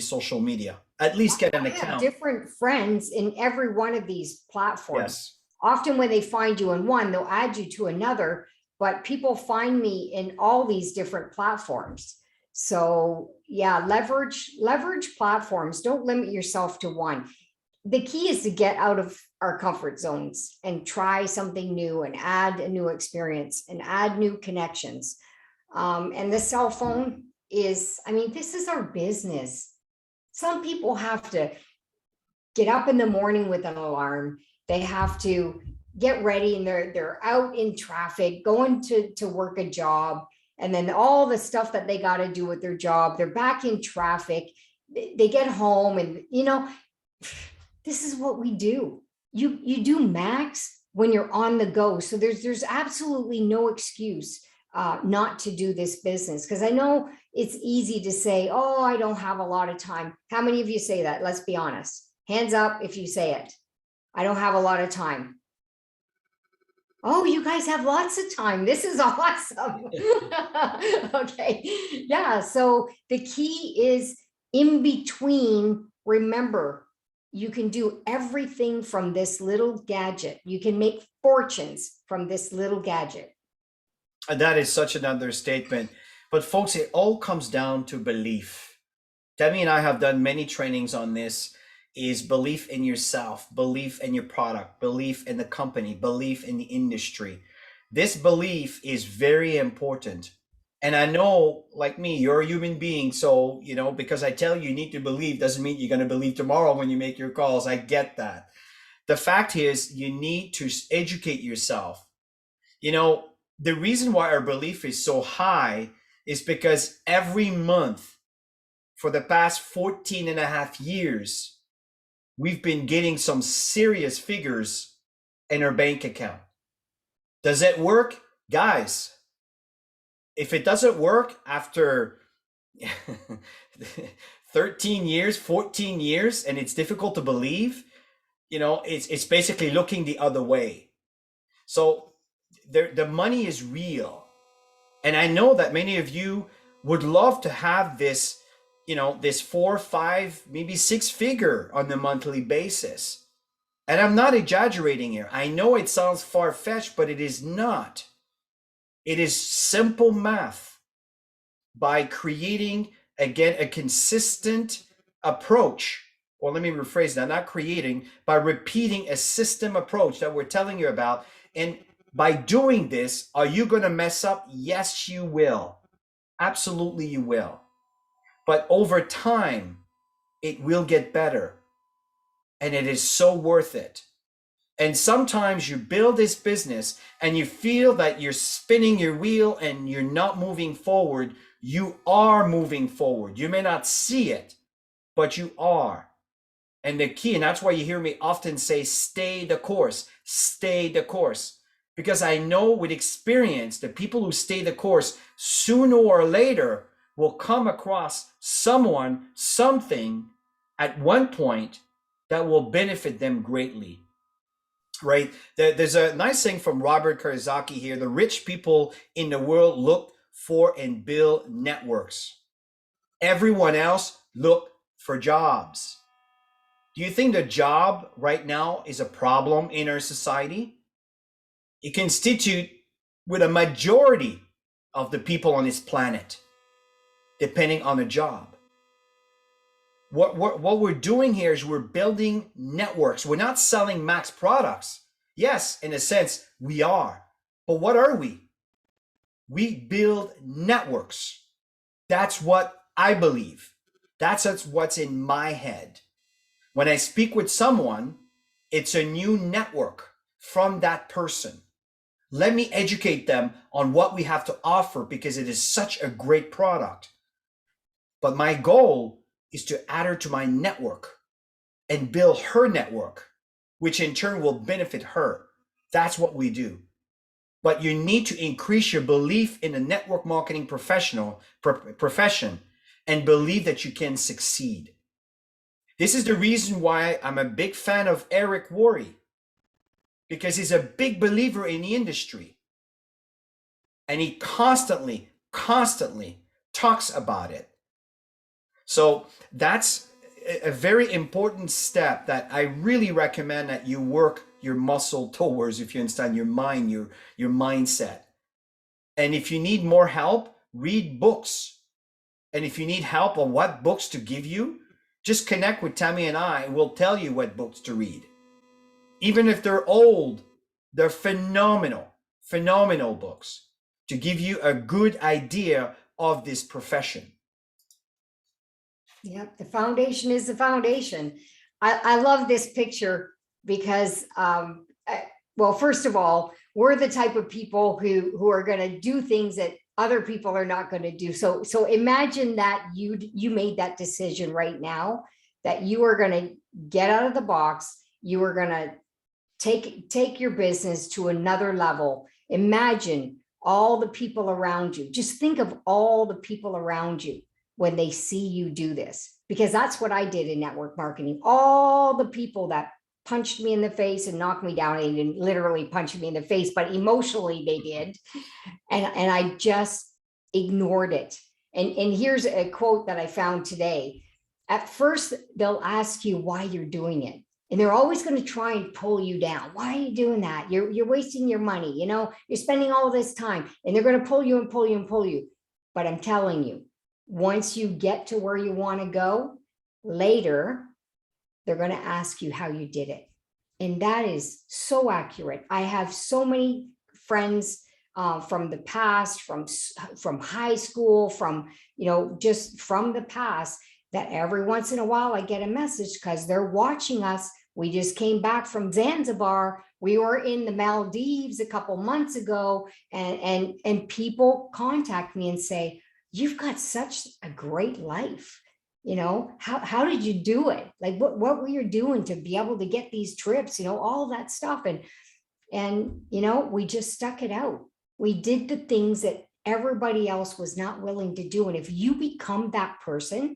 social media. At least get an I have account. different friends in every one of these platforms. Yes. Often when they find you in one, they'll add you to another, but people find me in all these different platforms. So yeah, leverage platforms. Don't limit yourself to one. The key is to get out of our comfort zones and try something new and add a new experience and add new connections. And the cell phone is, I mean, this is our business. Some people have to get up in the morning with an alarm. They have to get ready and they're out in traffic, going to work a job. And then all the stuff that they got to do with their job, they're back in traffic. They get home and, you know, this is what we do. You do max when you're on the go. So there's absolutely no excuse not to do this business. Because I know it's easy to say, oh, I don't have a lot of time. How many of you say that? Let's be honest. Hands up if you say it. I don't have a lot of time. Oh, you guys have lots of time. This is awesome. Okay. Yeah. So the key is in between. Remember, you can do everything from this little gadget. You can make fortunes from this little gadget. And that is such an understatement. But folks, it all comes down to belief. Tammy and I have done many trainings on this. Is belief in yourself, belief in your product, belief in the company, belief in the industry. This belief is very important. And I know, like me, you're a human being. So, you know, because I tell you, you need to believe doesn't mean you're going to believe tomorrow when you make your calls. I get that. The fact is, you need to educate yourself. You know, the reason why our belief is so high is because every month for the past 14 and a half years, we've been getting some serious figures in our bank account. Does it work? Guys, if it doesn't work after 13 years, 14 years, and it's difficult to believe, you know, it's basically looking the other way. So the money is real. And I know that many of you would love to have this, you know, this 4, 5, maybe 6 figure on a monthly basis. And I'm not exaggerating here. I know it sounds far-fetched, but it is not. It is simple math by creating, again, a consistent approach. Or let me rephrase that, not creating, by repeating a system approach that we're telling you about. And by doing this, are you going to mess up? Yes, you will. Absolutely, you will. But over time, it will get better. And it is so worth it. And sometimes you build this business and you feel that you're spinning your wheel and you're not moving forward. You are moving forward. You may not see it, but you are. And the key, and that's why you hear me often say, stay the course, stay the course. Because I know with experience, the people who stay the course sooner or later will come across someone, something at one point that will benefit them greatly. Right? There's a nice thing from Robert Kiyosaki here. The rich people in the world look for and build networks. Everyone else look for jobs. Do you think the job right now is a problem in our society? It constitutes with a majority of the people on this planet, depending on the job. What we're doing here is we're building networks. We're not selling max products. Yes, in a sense, we are. But what are we? We build networks. That's what I believe. That's what's in my head. When I speak with someone, it's a new network from that person. Let me educate them on what we have to offer because it is such a great product. But my goal is to add her to my network and build her network, which in turn will benefit her. That's what we do. But you need to increase your belief in the network marketing profession and believe that you can succeed. This is the reason why I'm a big fan of Eric Worre, because he's a big believer in the industry. And he constantly talks about it. So that's a very important step that I really recommend that you work your muscle towards, if you understand, your mind, your mindset. And if you need more help, read books. And if you need help on what books to give you, just connect with Tammy and I, and we'll tell you what books to read. Even if they're old, they're phenomenal books to give you a good idea of this profession. Yep, the foundation is the foundation. I love this picture because, well, first of all, we're the type of people who are going to do things that other people are not going to do. So imagine that you made that decision right now, that you are going to get out of the box. You are going to take your business to another level. Imagine all the people around you. Just think of all the people around you when they see you do this, because that's what I did in network marketing. All the people that punched me in the face and knocked me down, and didn't literally punch me in the face, but emotionally they did. And I just ignored it. And here's a quote that I found today. At first, they'll ask you why you're doing it. And they're always going to try and pull you down. Why are you doing that? You're wasting your money. You know, you're spending all this time, and they're going to pull you and pull you and pull you. But I'm telling you, once you get to where you want to go, later, they're going to ask you how you did it. And that is so accurate. I have so many friends from the past, from high school, from, just from the past, that every once in a while I get a message because they're watching us. We just came back from Zanzibar. We were in the Maldives a couple months ago, and people contact me and say, "You've got such a great life. How did you do it? Like, what were you doing to be able to get these trips? All that stuff." And we just stuck it out. We did the things that everybody else was not willing to do. And if you become that person,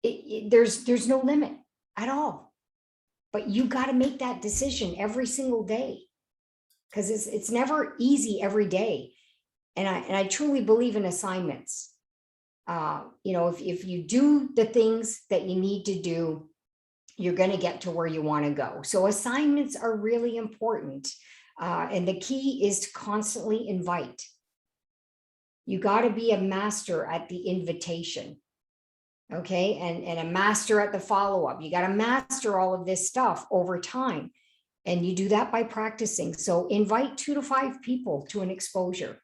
there's no limit at all. But you got to make that decision every single day, because it's never easy every day. And I truly believe in assignments. If you do the things that you need to do, you're going to get to where you want to go. So assignments are really important. And the key is to constantly invite. You got to be a master at the invitation. Okay. And a master at the follow-up. You got to master all of this stuff over time. And you do that by practicing. So invite 2 to 5 people to an exposure.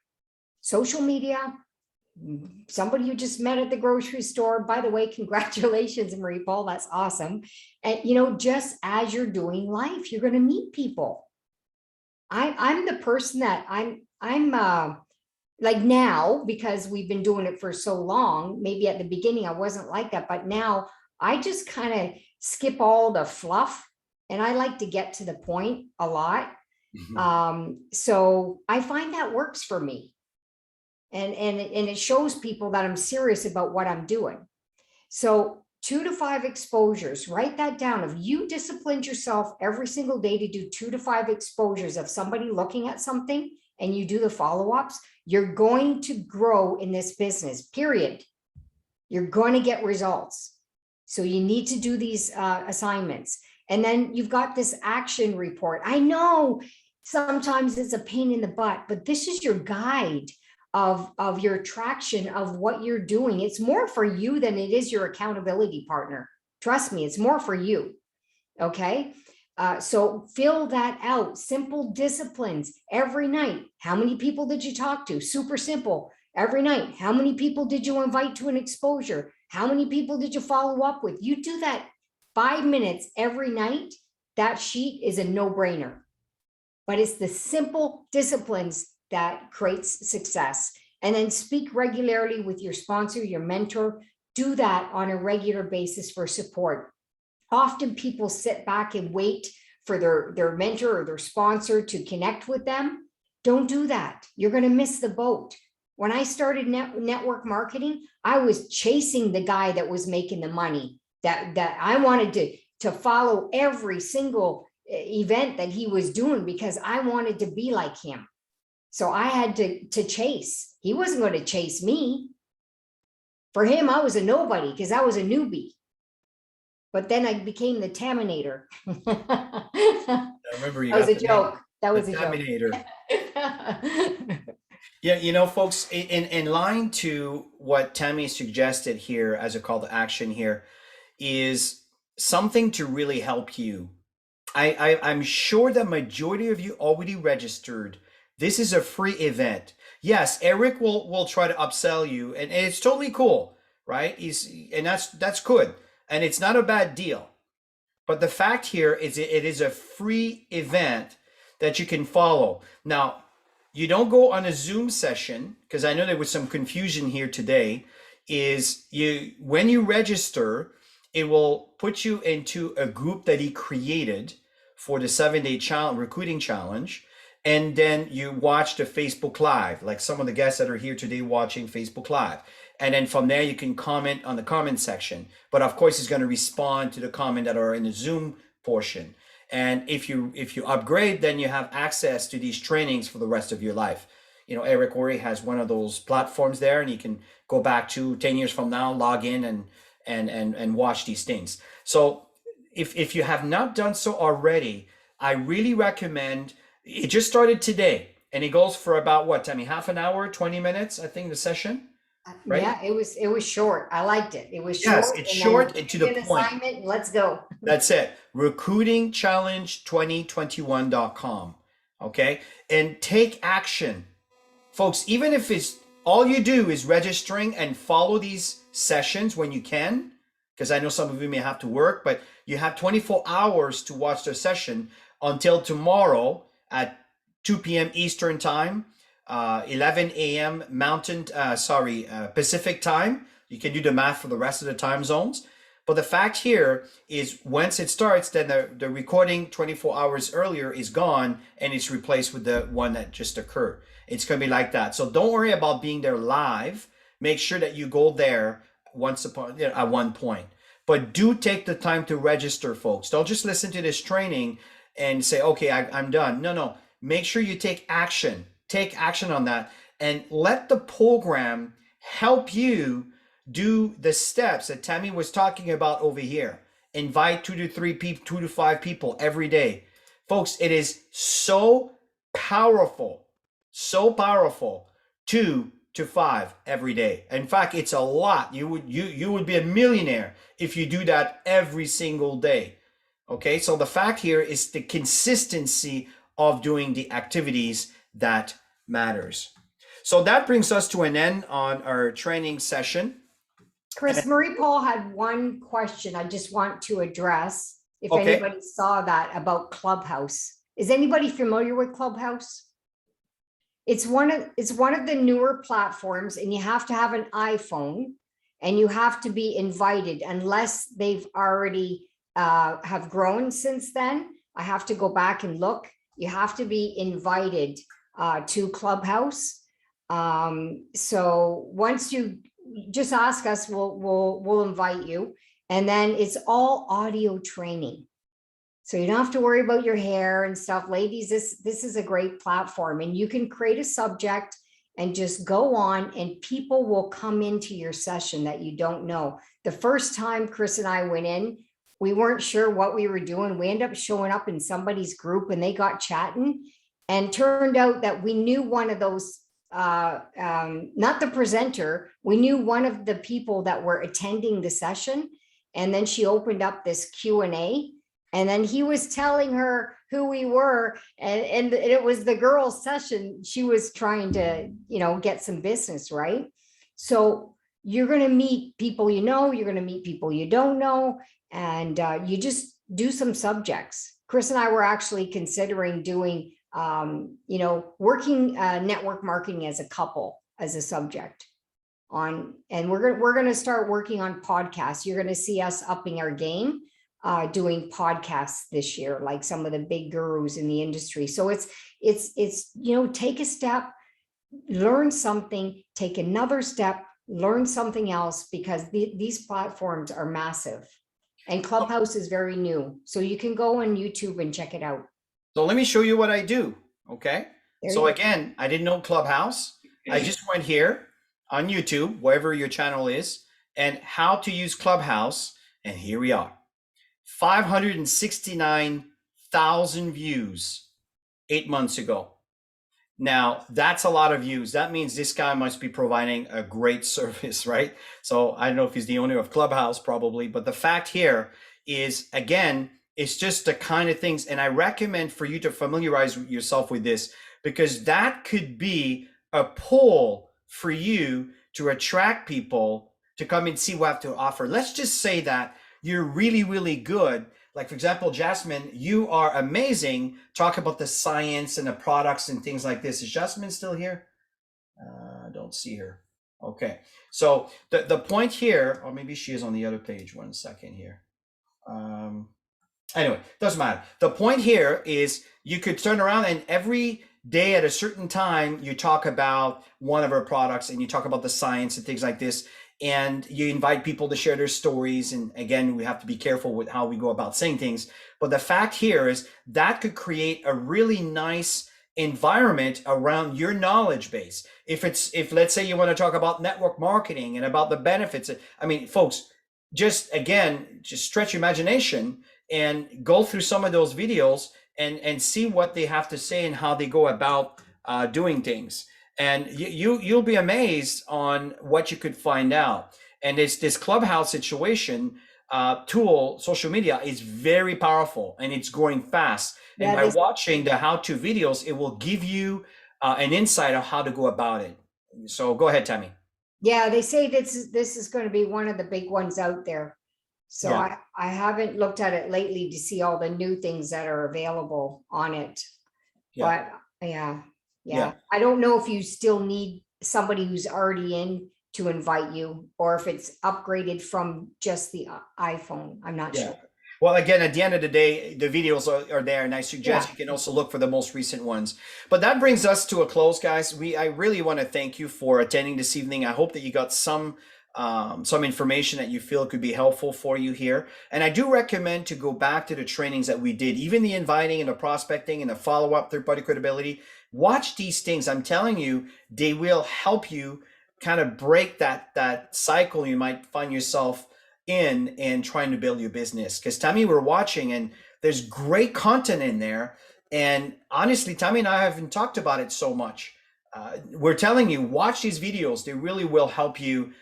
Social media, somebody you just met at the grocery store. By the way, congratulations, Marie Paul. That's awesome. And, just as you're doing life, you're going to meet people. I'm the person that I'm like now, because we've been doing it for so long. Maybe at the beginning I wasn't like that, but now I just kind of skip all the fluff, and I like to get to the point a lot. So I find that works for me. And it shows people that I'm serious about what I'm doing. So 2 to 5 exposures, write that down. If you disciplined yourself every single day to do 2 to 5 exposures of somebody looking at something, and you do the follow-ups, you're going to grow in this business, period. You're going to get results. So you need to do these assignments. And then you've got this action report. I know sometimes it's a pain in the butt, but this is your guide of your traction of what you're doing. It's more for you than it is your accountability partner. Trust me, it's more for you. Okay. So fill that out. Simple disciplines every night. How many people did you talk to? Super simple. Every night. How many people did you invite to an exposure? How many people did you follow up with? You do that 5 minutes every night. That sheet is a no-brainer. but it's the simple disciplines that creates success. And then speak regularly with your sponsor, your mentor. Do that on a regular basis for support. Often people sit back and wait for their mentor or their sponsor to connect with them. Don't do that. You're going to miss the boat. When I started network marketing, I was chasing the guy that was making the money, that I wanted to follow every single event that he was doing because I wanted to be like him. So I had to chase. He wasn't going to chase me. For him, I was a nobody because I was a newbie. But then I became the Taminator. I remember you That was got a the joke. name, That the was a joke. Terminator. Yeah, you know, folks, in line to what Tammy suggested here as a call to action here is something to really help you. I'm sure the majority of you already registered. This is a free event. Yes, Eric will try to upsell you, and it's totally cool, right? And that's good, and it's not a bad deal. But the fact here is it is a free event that you can follow. Now, you don't go on a Zoom session because I know there was some confusion here today. Is you when you register, it will put you into a group that he created for the 7-day challenge recruiting challenge, and then you watch the Facebook Live, like some of the guests that are here today watching Facebook Live. And then from there, you can comment on the comment section. But of course, it's going to respond to the comment that are in the Zoom portion. And if you upgrade, then you have access to these trainings for the rest of your life. You know, Eric Worre has one of those platforms there, and you can go back to 10 years from now, log in and watch these things. So if you have not done so already, I really recommend. It just started today, and it goes for about what, Tammy? Half an hour, 20 minutes, I think, the session. Right? Yeah, it was short. I liked it. It was Yes, short. it's And short then and to give the me an point. assignment and let's go. That's it. Recruiting Challenge 2021.com. Okay. And take action. Folks, even if it's all you do is registering and follow these sessions when you can, because I know some of you may have to work, but you have 24 hours to watch their session until tomorrow at 2 p.m. Eastern Time, 11 a.m. Pacific Time. You can do the math for the rest of the time zones. But the fact here is once it starts, then the recording 24 hours earlier is gone and it's replaced with the one that just occurred. It's going to be like that. So don't worry about being there live. Make sure that you go there at one point. But do take the time to register, folks. Don't just listen to this training and say, okay, I'm done. No. Make sure you take action. Take action on that and let the program help you do the steps that Tammy was talking about over here. Invite 2 to 3 people, 2 to 5 people every day. Folks, it is so powerful, 2 to 5 every day. In fact, it's a lot. You would be a millionaire if you do that every single day. Okay, so the fact here is the consistency of doing the activities that matters. So that brings us to an end on our training session. Chris, Marie Paul had one question I just want to address. If Okay. anybody saw that about Clubhouse. Is anybody familiar with Clubhouse? It's one of the newer platforms, and you have to have an iPhone and you have to be invited unless they've already have grown since then. I have to go back and look. You have to be invited to Clubhouse. So once you just ask us, we'll invite you. And then it's all audio training. So you don't have to worry about your hair and stuff. Ladies, this is a great platform, and you can create a subject and just go on, and people will come into your session that you don't know. The first time Chris and I went in, we weren't sure what we were doing. We ended up showing up in somebody's group and they got chatting, and turned out that we knew one of those, not the presenter, we knew one of the people that were attending the session. And then she opened up this Q&A, and then he was telling her who we were, and it was the girls' session. She was trying to, get some business, right? So you're going to meet people you're going to meet people you don't know, and you just do some subjects. Chris and I were actually considering doing you know, working network marketing as a couple, as a subject on, and we're going to start working on podcasts. You're going to see us upping our game, doing podcasts this year, like some of the big gurus in the industry. So it's, you know, take a step, learn something, take another step, learn something else, because these platforms are massive, and Clubhouse is very new. So you can go on YouTube and check it out. So let me show you what I do. Okay. There So you again, I didn't know Clubhouse. I just went here on YouTube, wherever your channel is, and how to use Clubhouse. And here we are. 569,000 views 8 months ago. Now, that's a lot of views. That means this guy must be providing a great service, right? So I don't know if he's the owner of Clubhouse, probably, but the fact here is, again, it's just the kind of things, and I recommend for you to familiarize yourself with this, because that could be a pull for you to attract people to come and see what I have to offer. Let's just say that you're really, really good. Like, for example, Jasmine, you are amazing. Talk about the science and the products and things like this. Is Jasmine still here? I don't see her. Okay. So the point here, or maybe she is on the other page. 1 second here. Anyway, doesn't matter. The point here is you could turn around and every day at a certain time, you talk about one of our products and you talk about the science and things like this. And you invite people to share their stories. And again, we have to be careful with how we go about saying things. But the fact here is that could create a really nice environment around your knowledge base. If let's say you want to talk about network marketing and about the benefits. I mean, folks, just stretch your imagination and go through some of those videos and see what they have to say and how they go about doing things. And you'll be amazed on what you could find out. And this Clubhouse situation tool, social media, is very powerful and it's growing fast. And by watching the how-to videos, it will give you an insight of how to go about it. So go ahead, Tammy. Yeah, they say this is going to be one of the big ones out there. So yeah. I haven't looked at it lately to see all the new things that are available on it. Yeah. But yeah. I don't know if you still need somebody who's already in to invite you, or if it's upgraded from just the iPhone. I'm not sure. Well, again, at the end of the day, the videos are there, and I suggest you can also look for the most recent ones. But that brings us to a close, guys. I really want to thank you for attending this evening. I hope that you got some information that you feel could be helpful for you here. And I do recommend to go back to the trainings that we did, even the inviting and the prospecting and the follow-up, third-party credibility. Watch these things. I'm telling you, they will help you kind of break that cycle you might find yourself in trying to build your business. Because Tammy, we're watching and there's great content in there. And honestly, Tammy and I haven't talked about it so much. We're telling you, watch these videos. They really will help you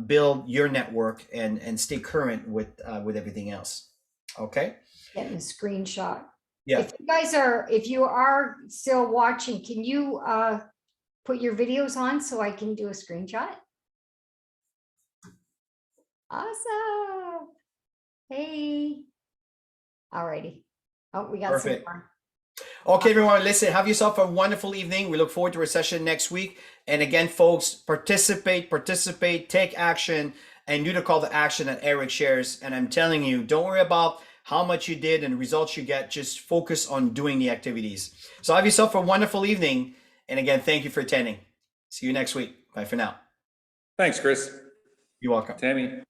build your network and stay current with everything else. Okay. Getting a screenshot. Yeah. If you are still watching, can you put your videos on so I can do a screenshot? Awesome. Hey. Alrighty. Oh, we got perfect. some more. Okay, everyone, listen, have yourself a wonderful evening. We look forward to a session next week. And again, folks, participate, take action, and do the call to action that Eric shares. And I'm telling you, don't worry about how much you did and the results you get. Just focus on doing the activities. So have yourself a wonderful evening. And again, thank you for attending. See you next week. Bye for now. Thanks, Chris. You're welcome. Tammy.